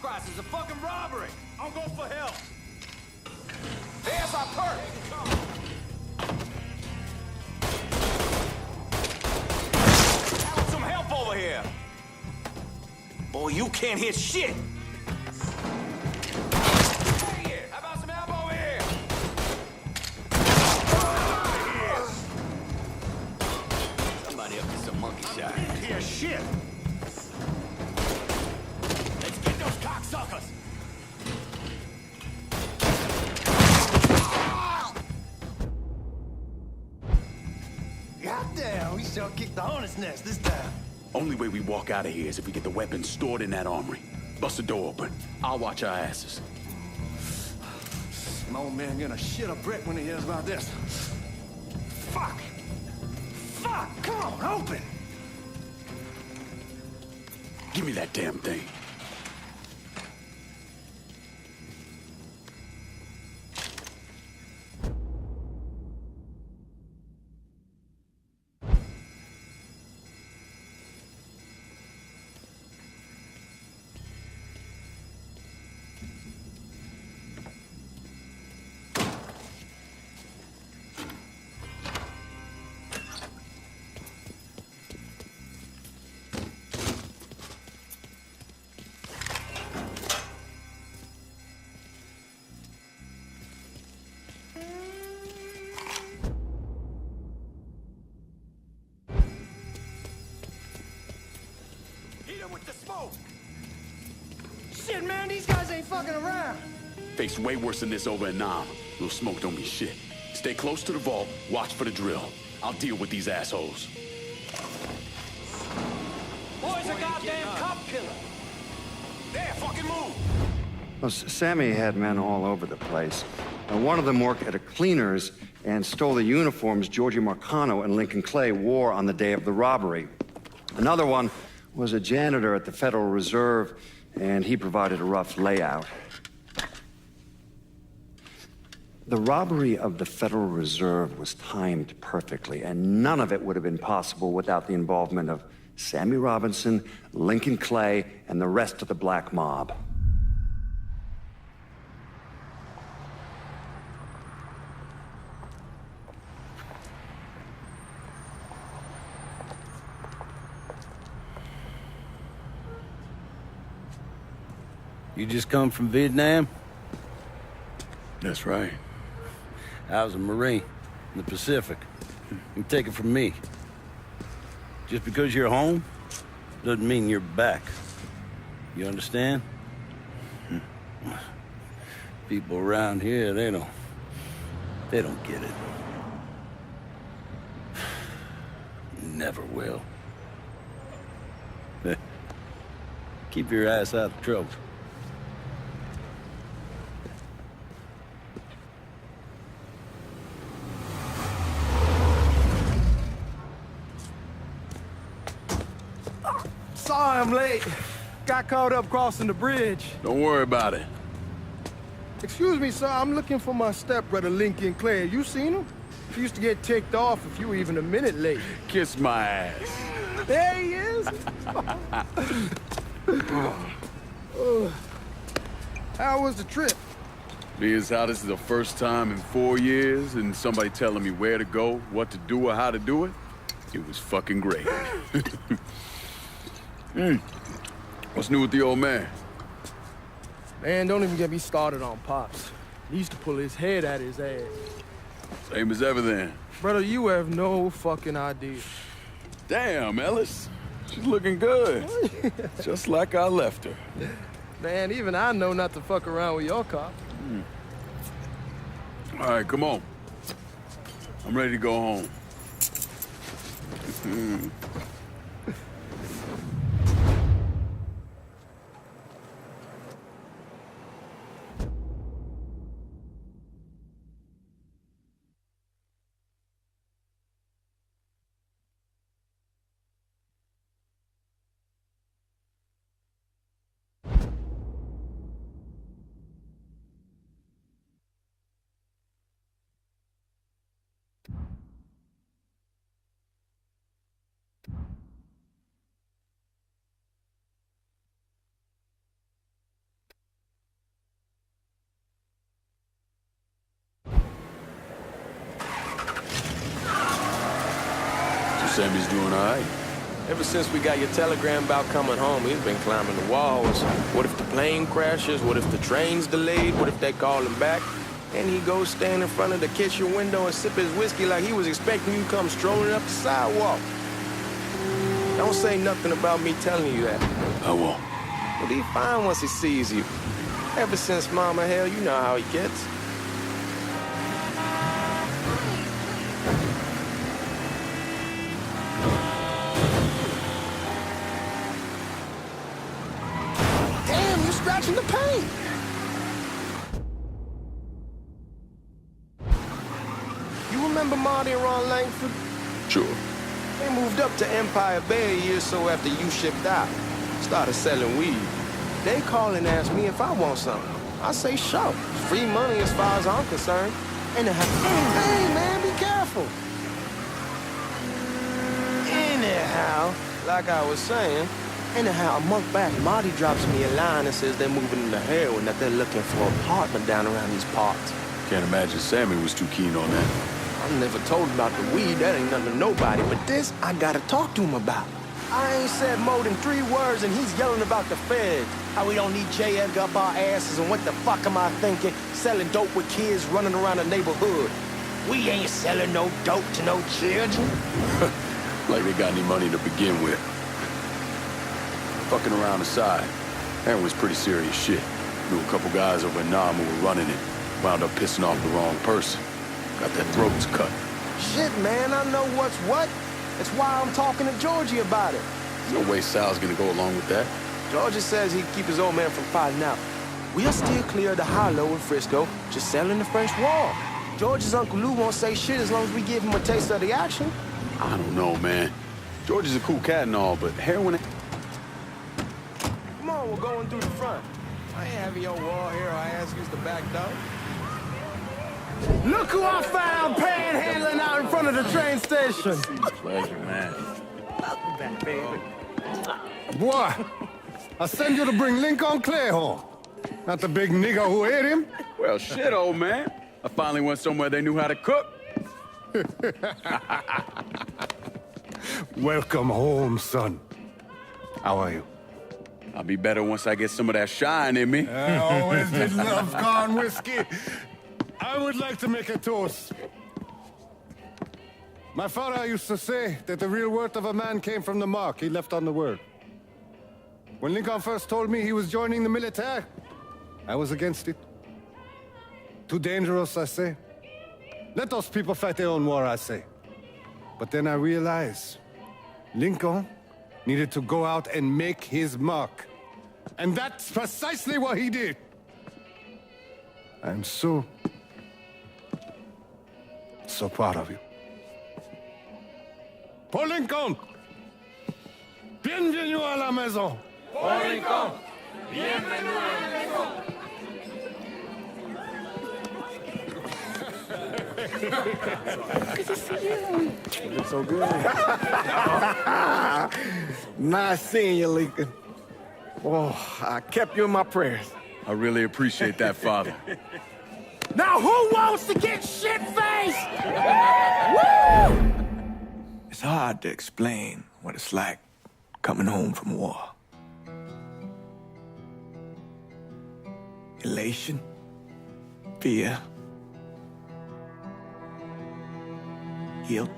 Christ, it's a fucking robbery! I'll go for help! There's our perk! I want some help over here! Boy, you can't hit shit! Hey, how about some help over here? Somebody up to some monkey shot. Here, shit! Let's get those cocksuckers! Goddamn, we sure kicked the hornet's nest this time. Only way we walk out of here is if we get the weapons stored in that armory. Bust the door open. I'll watch our asses. My old man gonna shit a brick when he hears about this. Fuck! Fuck! Come on, open! Give me that damn thing. With the smoke! Shit, man, these guys ain't fucking around. Faced way worse than this over in Nam. Little smoke don't mean shit. Stay close to the vault, watch for the drill. I'll deal with these assholes. Boy's a goddamn cop killer! There, fucking move! Well, Sammy had men all over the place. One of them worked at a cleaner's and stole the uniforms Georgie Marcano and Lincoln Clay wore on the day of the robbery. Another one was a janitor at the Federal Reserve, and he provided a rough layout. The robbery of the Federal Reserve was timed perfectly, and none of it would have been possible without the involvement of Sammy Robinson, Lincoln Clay, and the rest of the black mob. You just come from Vietnam? That's right. I was a Marine in the Pacific. You take it from me. Just because you're home doesn't mean you're back. You understand? People around here, they don't get it. Never will. Keep your ass out of trouble. Sorry I'm late. Got caught up crossing the bridge. Don't worry about it. Excuse me, sir. I'm looking for my stepbrother, Lincoln Clay. You seen him? He used to get ticked off if you were even a minute late. Kiss my ass. There he is. How was the trip? Being as how this is the first time in 4 years and somebody telling me where to go, what to do, or how to do it, it was fucking great. What's new with the old man? Man, don't even get me started on Pops. He used to pull his head out his ass. Same as ever then. Brother, you have no fucking idea. Damn, Ellis. She's looking good. Just like I left her. Man, even I know not to fuck around with your cop. All right, come on. I'm ready to go home. Sammy's doing all right. Ever since we got your telegram about coming home, he's been climbing the walls. What if the plane crashes? What if the train's delayed? What if they call him back? And he goes stand in front of the kitchen window and sip his whiskey like he was expecting you to come strolling up the sidewalk. Don't say nothing about me telling you that. I won't. But he's fine once he sees you. Ever since Mama, hell, you know how he gets. Damn, you're scratching the paint. You remember Marty and Ron Langford? Sure. They moved up to Empire Bay a year or so after you shipped out. Started selling weed. They call and ask me if I want something. I say, sure. Free money as far as I'm concerned. And they have, hey, man, be careful. Anyhow, like I was saying, a month back, Marty drops me a line and says they're moving into heroin, that they're looking for an apartment down around these parts. Can't imagine Sammy was too keen on that. I never told him about the weed, that ain't nothing to nobody, but this I gotta talk to him about. I ain't said more than 3 words and he's yelling about the feds. How we don't need J. Edgar up our asses and what the fuck am I thinking? Selling dope with kids running around the neighborhood. We ain't selling no dope to no children. Like they got any money to begin with. Fucking around aside, that was pretty serious shit. Knew a couple guys over in Nam who were running it. Wound up pissing off the wrong person. Got their throats cut. Shit, man, I know what's what. That's why I'm talking to Georgie about it. There's no way Sal's gonna go along with that. Georgie says he'd keep his old man from fighting out. We'll still clear the hollow in Frisco, just selling the French wall. George's Uncle Lou won't say shit as long as we give him a taste of the action. I don't know, man. George is a cool cat and all, but heroin... Come on, we're going through the front. I ain't having your wall here, I ask you's the back door. Look who I found panhandling out in front of the train station. Pleasure, man. Boy, I send you to bring Lincoln Clay home. Not the big nigga who ate him. Well, shit, old man. I finally went somewhere they knew how to cook. Welcome home, son. How are you? I'll be better once I get some of that shine in me. I always did love corn whiskey. I would like to make a toast. My father used to say that the real worth of a man came from the mark he left on the world. When Lincoln first told me he was joining the military, I was against it. Too dangerous, I say. Let those people fight their own war, I say. But then I realized Lincoln needed to go out and make his mark. And that's precisely what he did. I'm so proud of you. Paul Lincoln! Bienvenue à la maison! Paul Lincoln, bienvenue à la maison. It's so good. Nice seeing you, Lincoln. Oh, I kept you in my prayers. I really appreciate that, Father. Now who wants to get shit-faced? Woo! It's hard to explain what it's like coming home from war. Elation, fear, guilt.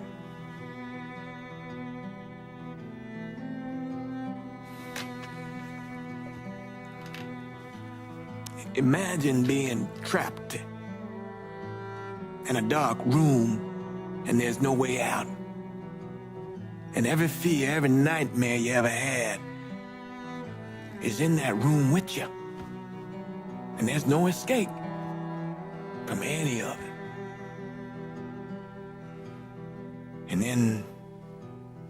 Imagine being trapped in a dark room and there's no way out. And every fear, every nightmare you ever had is in that room with you. And there's no escape from any of it. And then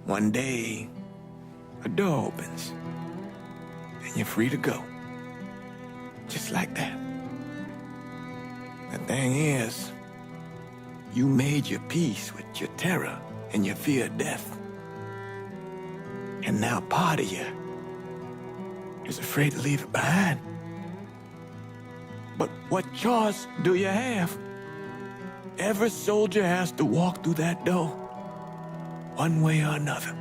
one day, a door opens and you're free to go. Just like that. The thing is, you made your peace with your terror and your fear of death. And now part of you is afraid to leave it behind. But what choice do you have? Every soldier has to walk through that door. one way or another.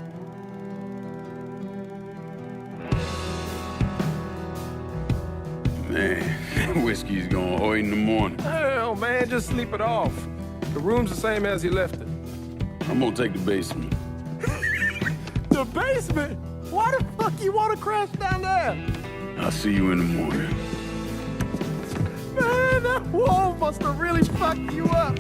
Man, whiskey's gonna hurt in the morning. Hell, man, just sleep it off. The room's the same as you left it. I'm gonna take the basement. The basement? Why the fuck you want to crash down there? I'll see you in the morning. Man, that wall must have really fucked you up.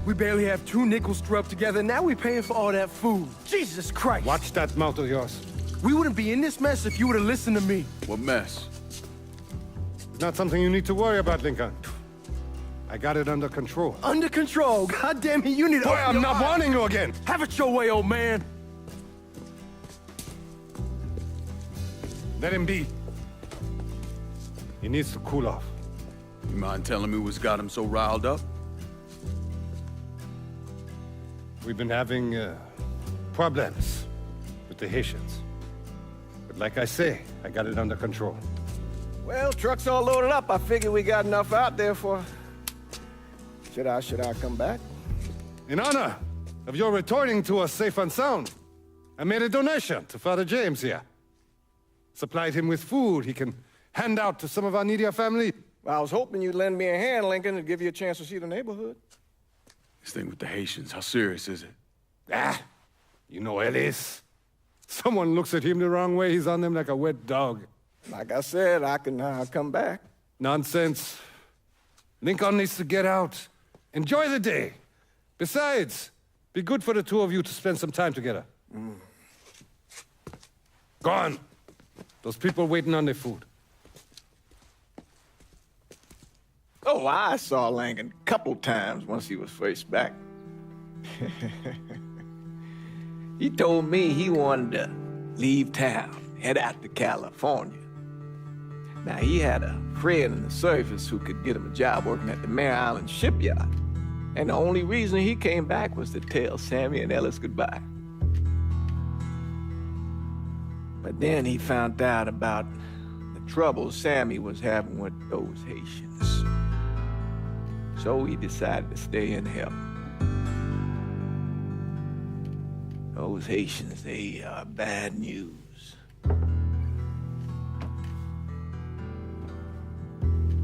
We barely have 2 nickels to rub together, now we're paying for all that food. Jesus Christ! Watch that mouth of yours. We wouldn't be in this mess if you would have listened to me. What mess? It's not something you need to worry about, Lincoln. I got it under control. Under control. God damn it, you need to Boy, open I'm your not eyes. warning you again. Have it your way, old man. Let him be. He needs to cool off. You mind telling me what's got him so riled up? We've been having problems with the Haitians. But like I say, I got it under control. Well, truck's all loaded up. I figure we got enough out there for... Should I come back? In honor of your returning to us safe and sound, I made a donation to Father James here. Supplied him with food he can hand out to some of our needier family. Well, I was hoping you'd lend me a hand, Lincoln, and give you a chance to see the neighborhood. This thing with the Haitians, how serious is it? Ah, you know Ellis. Someone looks at him the wrong way, he's on them like a wet dog. Like I said, I can come back. Nonsense. Lincoln needs to get out. Enjoy the day. Besides, be good for the two of you to spend some time together. Go on. Those people waiting on their food. Oh, I saw Lincoln a couple times once he was first back. He told me he wanted to leave town, head out to California. Now, he had a friend in the service who could get him a job working at the Mare Island shipyard. And the only reason he came back was to tell Sammy and Ellis goodbye. But then he found out about the trouble Sammy was having with those Haitians. So he decided to stay and help. Those Haitians, they are bad news.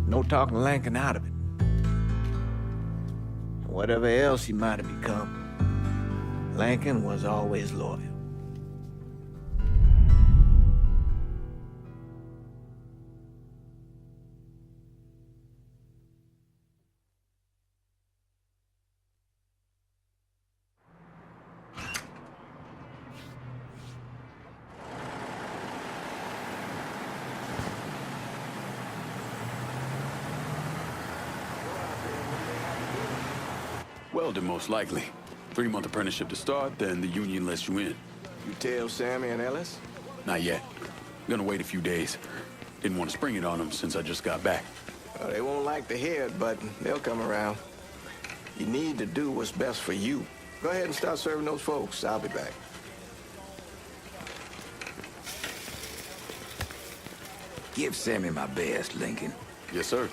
No talking Lincoln out of it. Whatever else he might have become, Lincoln was always loyal. Welding, most likely. 3-month apprenticeship to start, then the union lets you in. You tell Sammy and Ellis? Not yet. Gonna wait a few days. Didn't want to spring it on them since I just got back. Well, they won't like to hear it, but they'll come around. You need to do what's best for you. Go ahead and start serving those folks. I'll be back. Give Sammy my best, Lincoln. Yes, sir.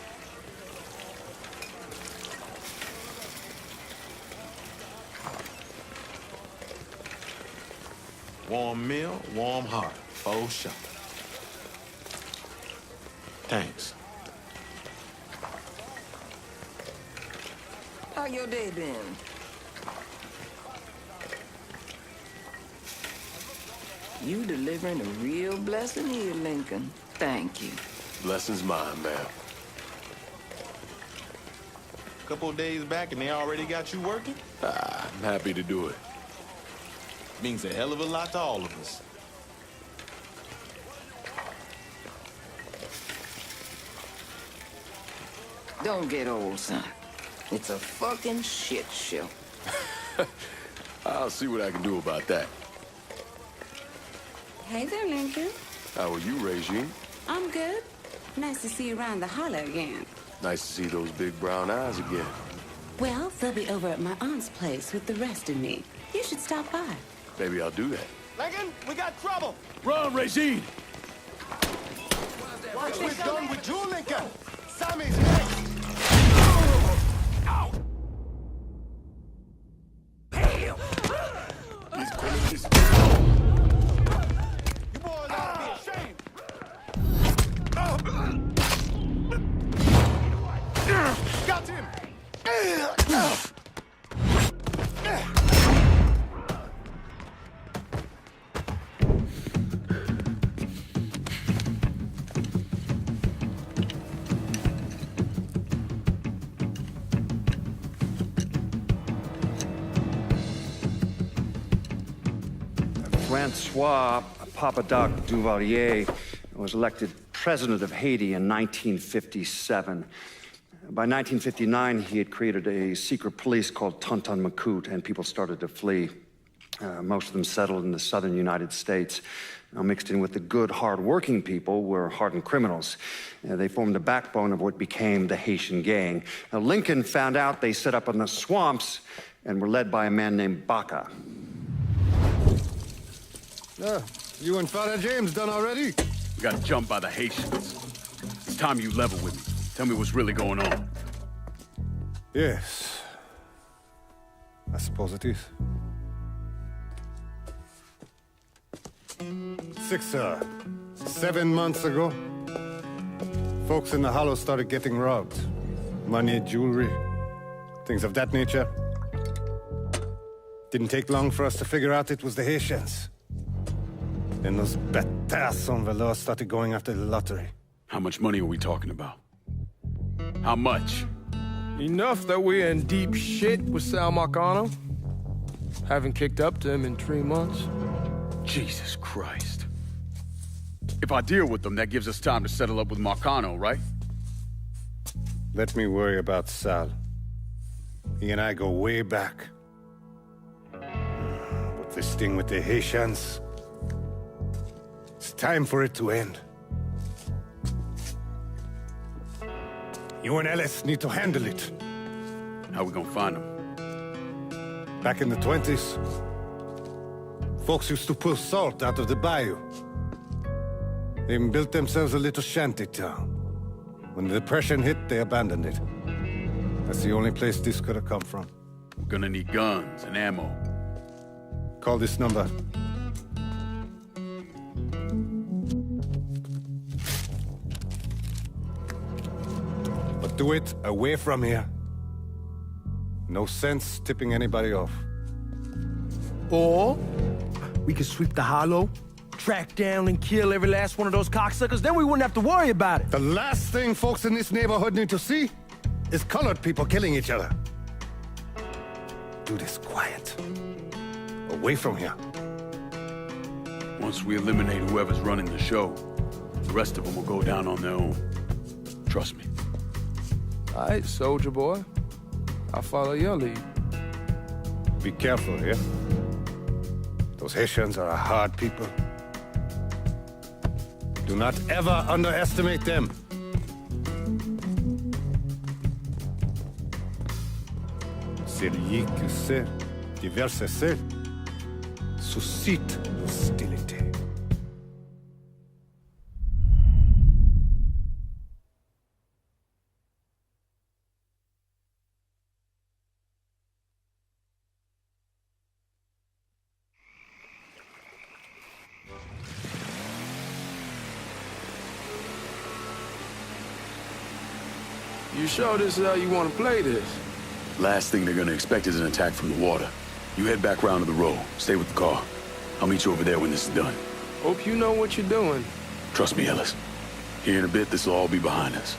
Warm meal, warm heart. Oh, sure. Thanks. How your day been? You delivering a real blessing here, Lincoln. Thank you. Blessing's mine, ma'am. Couple of days back and they already got you working? I'm happy to do it. Means a hell of a lot to all of us. Don't get old, son. It's a fucking shit show. I'll see what I can do about that. Hey there, Lincoln. How are you, Regine? I'm good. Nice to see you around the holler again. Nice to see those big brown eyes again. Well, they'll be over at my aunt's place with the rest of me. You should stop by. Maybe I'll do that. Lincoln, we got trouble. Run, Regine! Once we're done with you, Lincoln, Sammy's next. These criminals. You boys ought to be ashamed. Got him! Francois Papadoc Duvalier was elected president of Haiti in 1957. By 1959, he had created a secret police called Tonton Macoute, and people started to flee. Most of them settled in the southern United States. Mixed in with the good, hard-working people were hardened criminals. They formed the backbone of what became the Haitian gang. Now, Lincoln found out they set up in the swamps and were led by a man named Baca. You and Father James done already? We got jumped by the Haitians. It's time you level with me. Tell me what's really going on. Yes. I suppose it is. 7 months ago, folks in the Hollow started getting robbed. Money, jewelry, things of that nature. Didn't take long for us to figure out it was the Haitians. Then those bâtards on velours started going after the lottery. How much money are we talking about? How much? Enough that we're in deep shit with Sal Marcano. Haven't kicked up to him in 3 months. Jesus Christ. If I deal with them, that gives us time to settle up with Marcano, right? Let me worry about Sal. He and I go way back. But this thing with the Haitians, it's time for it to end. You and Ellis need to handle it. How we gonna find them? Back in the 20s, folks used to pull salt out of the bayou. They even built themselves a little shanty town. When the Depression hit, they abandoned it. That's the only place this could have come from. We're gonna need guns and ammo. Call this number. But do it away from here. No sense tipping anybody off. Or we could sweep the Hollow, track down and kill every last one of those cocksuckers, then we wouldn't have to worry about it. The last thing folks in this neighborhood need to see is colored people killing each other. Do this quiet. Away from here. Once we eliminate whoever's running the show, the rest of them will go down on their own. Trust me. All right, soldier boy. I'll follow your lead. Be careful here. Those Haitians are a hard people. Do not ever underestimate them. Celui qui sait diverser seul suscite l'hostilité. You sure this is how you want to play this? Last thing they're gonna expect is an attack from the water. You head back round to the row. Stay with the car. I'll meet you over there when this is done. Hope you know what you're doing. Trust me, Ellis. Here in a bit, this will all be behind us.